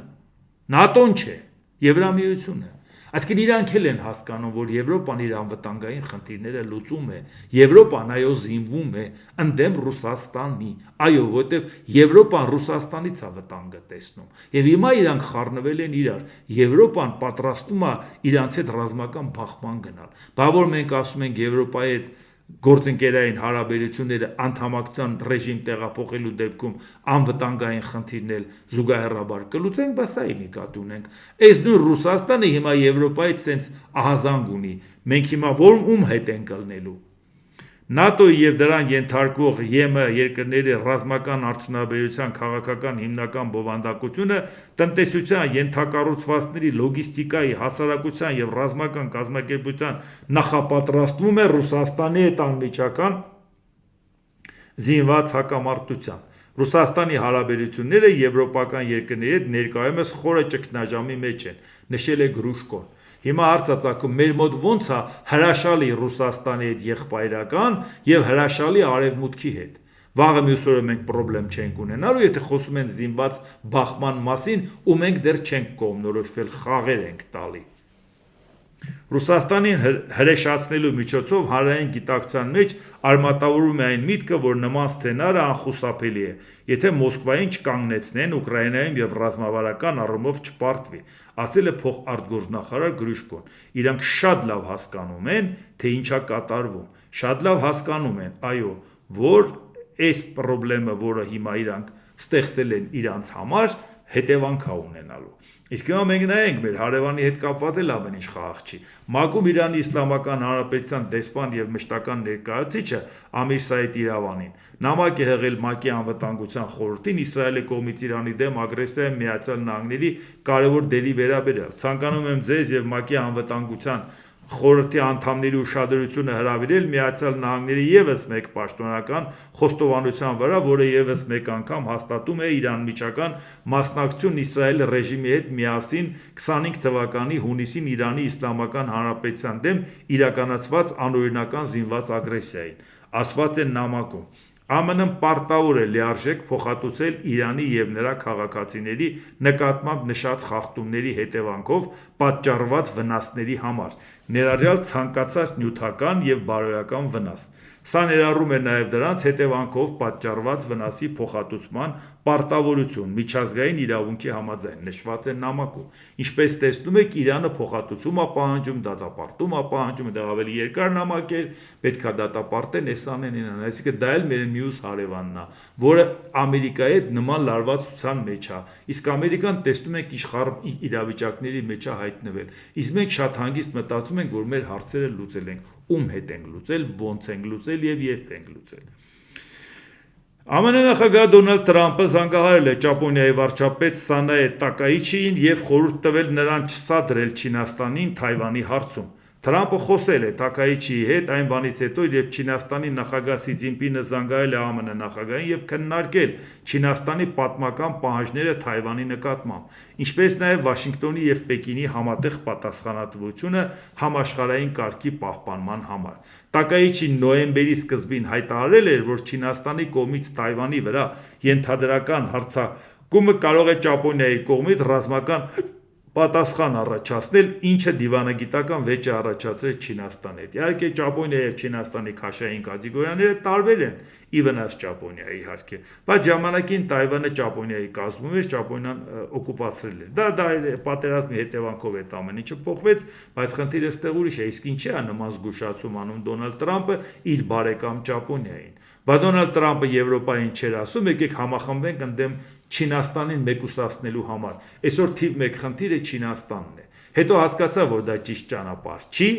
ՆԱՏՕ-ն չէ, Եվրամիությունը։ Այսինքն իրանք էլ են հասկանում, որ Եվրոպան իր անվտանգային խնդիրները լուծում է, Եվրոպան այո զինվում է ընդդեմ Ռուսաստանի, այո, որովհետև Եվրոպան Ռուսաստանից է վտանգը տեսնում։ Եվ հիմա իրանք խառնվել են իրար, Եվրոպան պատրաստում է իրանց հետ ռազմական բախման գնալ։ Բա որ մենք ասում ենք Եվրոպայի հետ գործընկերային հարաբերությունները անդամակցության ռեժիմ տեղափոխելու դեպքում անվտանգային խնդիրներ զուգահեռաբար կլուծենք, բայց սա նկատի ունենք։ Այս նույն Ռուսաստանը հիմա Եվրոպայից sense ահազանգ ունի։ Մենք հիմա ում հետ ենք ելնելու։ ՆԱՏՕ-ի եւ դրան ենթարկվող ԵՄ երկրների ռազմական արդյունաբերության քաղաքական հիմնական բովանդակությունը տնտեսության ենթակառուցվածքների լոգիստիկայի հասարակության եւ ռազմական կազմակերպության նախապատրաստվում է Ռուսաստանի հետ անմիջական զինված հակամարտության։ Ռուսաստանի հարաբերությունները եվրոպական երկրների հետ ներկայումս խորը ճգնաժամի մեջ են, նշել է Գրուշկոն։ Հիմա հարցածակում մեր մոտ ոնց է հրաշալի Ռուսաստանի հետ եղբայրական եւ հրաշալի արևմուտքի հետ։ Վաղը մյուս օրը մենք խնդրեմ չենք ունենալու, եթե խոսում են զինված բախման մասին, ու մենք դեռ չենք կողմնորոշվել, խաղեր ենք տալի։ Ռուսաստանին հրեշացնելու միջոցով հանրային գիտակցության մեջ արմատավորում է այն միտքը, որ նման սցենարը անխուսափելի է, եթե Մոսկվային չկանգնեցնեն, Ուկրաինայում եւ ռազմավարական առումով չպարտվի, ասել է փոխարտգործնախարար Գրուշկոն։ Իրանք շատ լավ հասկանում են, թե ինչա կատարվում, շատ լավ հասկանում են, այո, որ այս խնդրը, որը հիմա իրանք ստեղծել են իրանց համար, հետևանք է ունենալու։ Իսկ հիմա մենք նայենք մեր հարևանի հետ կապված էլ ամեն ինչ խաղաղ չի։ ՄԱԿ-ում Իրանի Իսլամական Հանրապետության դեսպան եւ մշտական ներկայացուցիչը Ամիր Սայեդ Իրավանին նամակ է հղել ՄԱԿ-ի անվտանգության խորհրդին Իսրայելի կողմից Իրանի դեմ ագրեսիայի Միացյալ Նահանգների կարևոր դերի վերաբերյալ։ Ցանկանում եմ ձեզ եւ ՄԱԿ-ի անվտանգության խորհրդի անդամների ուշադրությունը հրավիրել Միացյալ Նահանգների եւս մեկ պաշտոնական խոստովանության վրա, որը եւս մեկ անգամ հաստատում է իր անմիջական մասնակցությունն Իսրայելի ռեժիմի հետ միասին 25 թվականի հունիսին Իրանի Իսլամական Հանրապետության դեմ իրականացված անօրինական զինված ագրեսիային։ Ասված է նամակում. ԱՄՆ-ն պարտավոր է լիարժեք փոխհատուցել Իրանի եւ նրա քաղաքացիների նկատմամբ նշած խախտումների հետևանքով պատճառված վնասների համար, ներառյալ ցանկացած նյութական եւ բարոյական վնաս։ Սա ներառում է նաեւ դրանց հետևանքով պատճառված վնասի փոխհատուցման պարտավորություն միջազգային իրավունքի համաձայն, նշված է նամակում։ Ինչպես տեսնում եք, Իրանը փոխհատուցում է պահանջում, դատապարտում է պահանջում, դա ավելի երկար նամակ էր, պետքա դատապարտեն, այս ամենին, այսինքն դա էլ մեր մյուս հարևանն է, որը Ամերիկայի հետ նման լարվածության մեջ է։ Իսկ Ամերիկան տեսնում եք իշխառ իրավիճակների մեջ է հայտնվել։ Իսկ մենք շատ հանգիստ մտածում ենք, որ մեր հարցերը լուծել ենք։ Ում հետ ենք լուծել, ոնց ենք լուծել եւ երբ ենք լուծել։ ԱՄՆ նախագահ Դոնալդ Թրամփը զանգահարել է Ճապոնիայի վարչապետ Սանաե Տակաիչիին եւ խորհուրդ տվել նրան չսադրել Չինաստանին Թայվանի հարցում։ Թրամփը խոսել է Տակաիչիի հետ այն բանից հետո, երբ Չինաստանի նախագահ Սի Ցզինպինը զանգահարել է ԱՄՆ նախագահին եւ քննարկել Չինաստանի պատմական պահանջները Թայվանի նկատմամբ, ինչպես նաեւ Վաշինգտոնի եւ Պեկինի համատեղ պատասխանատվությունը համաշխարհային կարգի պահպանման համար։ Տակաիչին նոյեմբերի սկզբին հայտարարել էր, որ Չինաստանի կողմից Թայվանի վրա ենթադրական հարձակումը կարող է Ճապոնիայի կողմից ռազմական պատասխան առաջացնել, ինչը դիվանագիտական վեճ է առաջացրել Չինաստանի հետ։ Իհարկե Ճապոնիայի եւ Չինաստանի քաշային կատեգորիաները տարբեր են, ի վնաս Ճապոնիայի իհարկե, բայց ժամանակին Թայվանը Ճապոնիայի կազմում էր, Ճապոնիան օկուպացրել էր։ Դա պատերազմի հետևանքով այդ ամեն ինչը փոխվեց, բայց խնդիրը ստեղ ուրիշ է, իսկ ինչի է նման զգուշացում անում Դոնալդ Թրամփը իր բարեկամ Ճապոնիային։ Բայց Դոնալդ Թրամփը Եվրոպային չէր ասում, եկեք համախմբենք ընդդեմ Չինաստանին մեկուսացնելու համար։ Այսօր թիվ 1 խնդիրը Չինաստանն է։ Հետո հասկացա, որ դա ճիշտ ճանապարհ չի։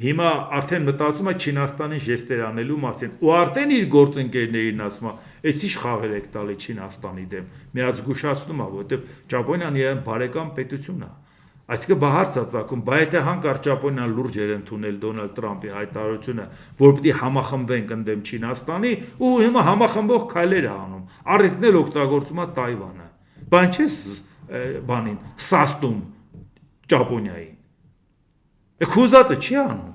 Հիմա արդեն մտածում է Չինաստանին ժեստեր անելու մասին։ Ու արդեն իր գործընկերներին ասում է, «Էս ինչ խաղեր եք տալի Չինաստանի դեմ»։ Միած զգուշացնում է, որովհետև Ճապոնիան իրեն բարեկամ պետություն է։ Այսինքն բա հարցածակում, բա եթե հանկարծ Ճապոնիան լուրջ էր ընդունել Դոնալդ Թրամփի հայտարարությունը, որ պիտի համախմբվենք ընդդեմ Չինաստանի, ու հիմա համախմբող քայլեր է անում, առիթներ օգտագործում է Թայվանը։ Բան չես բանին սաստում Ճապոնիային։ Քուզածը չի անում։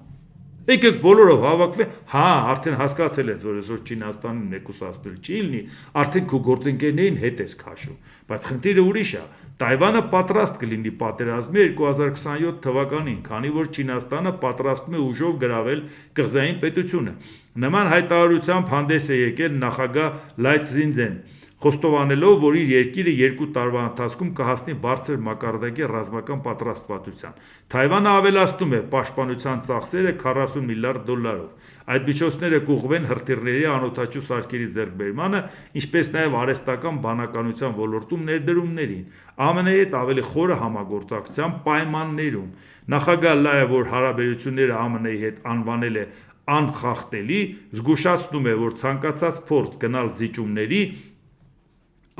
Եկեք բոլորով հավաքվենք, հա, արդեն հասկացել ես, որ այսօր Չինաստանին մեկուսացնել չի լինի, արդեն քո գործընկերներին հետ ես քաշում, բայց խնդիրը ուրիշ է։ Թայվանը պատրաստ կլինի պատերազմի 2027 թվականին, քանի որ Չինաստանը պատրաստվում է ուժով գրավել կղզային պետությունը։ Նման հայտարարությամբ հանդես է եկել նախագահ Լայ Ցզինպինը։ խոստովանելով, որ իր երկիրը 2 տարվա ընթացքում կհասնի բարձր մակարդակի ռազմական պատրաստվածության։ Թայվանը ավելացնում է պաշտպանության ծախսերը 40 միլիարդ դոլարով։ Այդ միջոցները կուղղվեն հրթիռների անօդաչու սարքերի ձեռքբերմանը, ինչպես նաև արհեստական բանականության ոլորտում ներդրումներին, ԱՄՆ-ի հետ ավելի խորը համագործակցության պայմաններում։ Նախագահ Լայը, որ հարաբերությունները ԱՄՆ-ի հետ անվանել է անխախտելի, զգուշացնում է, որ ցանկացած փորձ գնալ զիջումների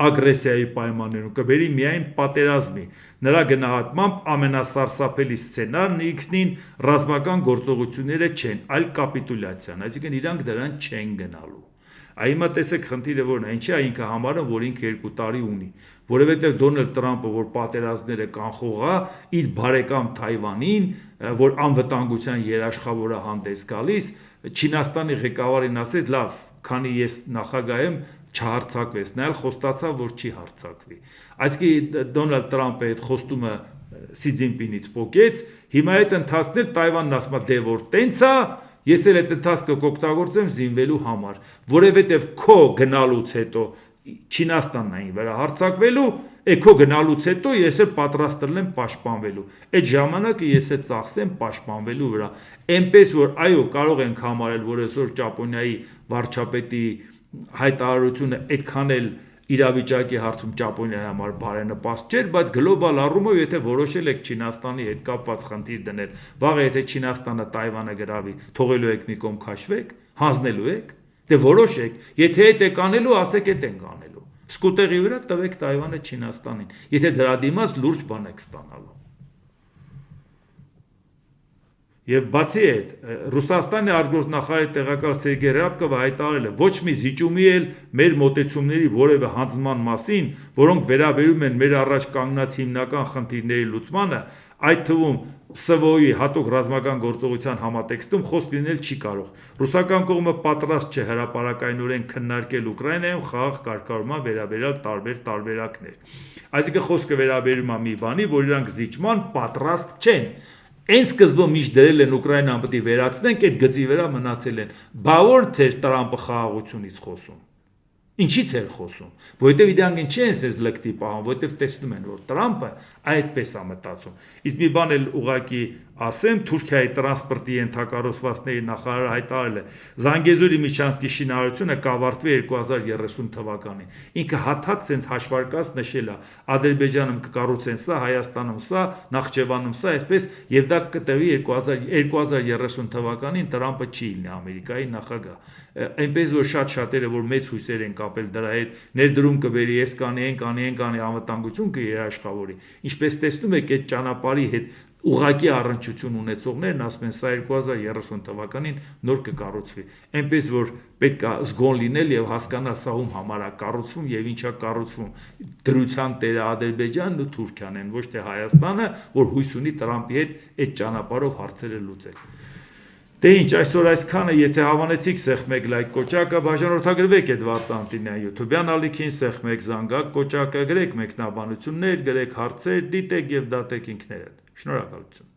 ագրեսիայի պայմաններում կբերի միայն պատերազմի։ Նրա գնահատմամբ ամենասարսափելի սցենարն ինքնին ռազմական գործողությունները չեն, այլ կապիտուլյացիան, այսինքն իրանք դրան չեն գնալու։ Հիմա տեսեք խնդիրը որն է, ինչի է ինքը համարում, որ ինքը 2 տարի ունի, որովհետև Դոնալդ Տրամպը, որ պատերազմները կանխողա, իր բարեկամ Թայվանին, որ անվտանգության երաշխավորը հանդես գալիս, Չինաստանի ղեկավարին ասեց, լավ, քանի ես նախագահ եմ, չհարցակվես, նա էլ խոստացավ, որ չի հարձակվի։ Այսինքն Դոնալդ Տրամպը այդ խոստումը Սի Ցզինպինից փոկեց, հիմա այդ ընթացքներ Թայվանն ասում է, դե որ տենց է, ես էլ այդ ընթացքը կօգտագործեմ զինվելու համար, որովհետև քո գնալուց հետո Չինաստանն այն վրա հարձակվելու, քո գնալուց հետո ես էլ պատրաստել եմ պաշտպանվելու։ Այդ ժամանակը ես էլ ծախսեմ պաշտպանվելու վրա։ Էնպես որ այո, կարող ենք համարել, որ այսօր Ճապոնիայի վարչապետի հայտարարությունը այդքան էլ իրավիճակի հարցում Ճապոնիայի համար բարենպաստ չէր, բայց գլոբալ առումով եթե որոշել եք Չինաստանի հետ կապված խնդիր դնել, վաղը եթե Չինաստանը Թայվանը գրավի, թողելու եք մի կողմ քաշվեք, հանձնելու եք, դե որոշեք, եթե այդ եք անելու, ասեք այդ ենք անելու։ Սկուտեղի վրա տվեք Թայվանը Չինաստանին, եթե դրա դիմաց լուրջ բան եք ստանալու։ Եվ բացի այդ, Ռուսաստանի արտգործնախարարի տեղակալ Սերգեյ Ռյաբկովը հայտարարել է, ոչ մի զիջումի էլ մեր մոտեցումների որևէ հանձնման մասին, որոնք վերաբերում են մեր առաջ կանգնած հիմնական խնդիրների լուծմանը, այդ թվում ՍՎՕ-ի հատուկ ռազմական գործողության համատեքստում խոսք լինել չի կարող։ Ռուսական կողմը պատրաստ չէ հրապարակայնորեն քննարկել Ուկրաինայում խաղաղ կարգավորման վերաբերյալ տարբեր տարբերակներ։ Այսինքն խոսքը վերաբերում է մի բանի, որ իրանք զիջման պատրաստ չեն։ Այն սկզբում միշտ դրել են Ուկրաինան պետք է վերացնենք, այդ գծի վրա մնացել են։ Բա որ թե Տրամպը խաղաղությունից խոսում։ Ինչից էր խոսում, որովհետև իրանք ինչի են ասես լկտի պահում, որովհետև տեսնում են, որ Տրամպը այդպես է մտածում։ Իսկ մի բան էլ ուղղակի ասեմ, Թուրքիայի տրանսպորտի ենթակառուցվածքների նախարարը հայտարարել է, Զանգեզուրի Միչանսկի շինարարությունը կավարտվի 2030 թվականին։ Ինքը հաթաթ սենց հաշվարկած նշել է, Ադրբեջանում կկառուցեն սա, Հայաստանում սա, Նախճեվանում սա, այսպես, եւ դա կտևի 2030 թվականին Տրամպը չի լինի Ամերիկայի նախագահ։ Այնպես որ շատ շատերը որ մեծ հույսեր են կապել դրա հետ, ներդրում կբերի, ես կանի, անվտանգություն կերաշխավորի։ Ինչպես տեսնում եք, այդ ճանապարհի հետ ուղղակի առնչություն ունեցողներն ասում են, սա 2030 թվականին նոր կկառուցվի։ Այնպես որ պետք է զգոն լինել եւ հասկանալ սա ում համար է կառուցվում եւ ինչա կառուցվում։ Դրության տերը Ադրբեջանն ու Թուրքիան են, ոչ թե Հայաստանը, որ հույս ունի Տրամպի հետ այդ ճանապարհով հարցերը լուծել։ Դե ինչ, այսօր այսքանը, եթե հավանեցիք, սեղմեք լայք կոճակը, բաժանորդագրվեք Էդվարդ Անտինյան YouTube-յան ալիքին, սեղմեք զանգակ կոճակը, գրեք մեկնաբանություններ, գրեք հարցեր, դիտեք եւ դատեք ինքներդ։ Շնորհակալություն։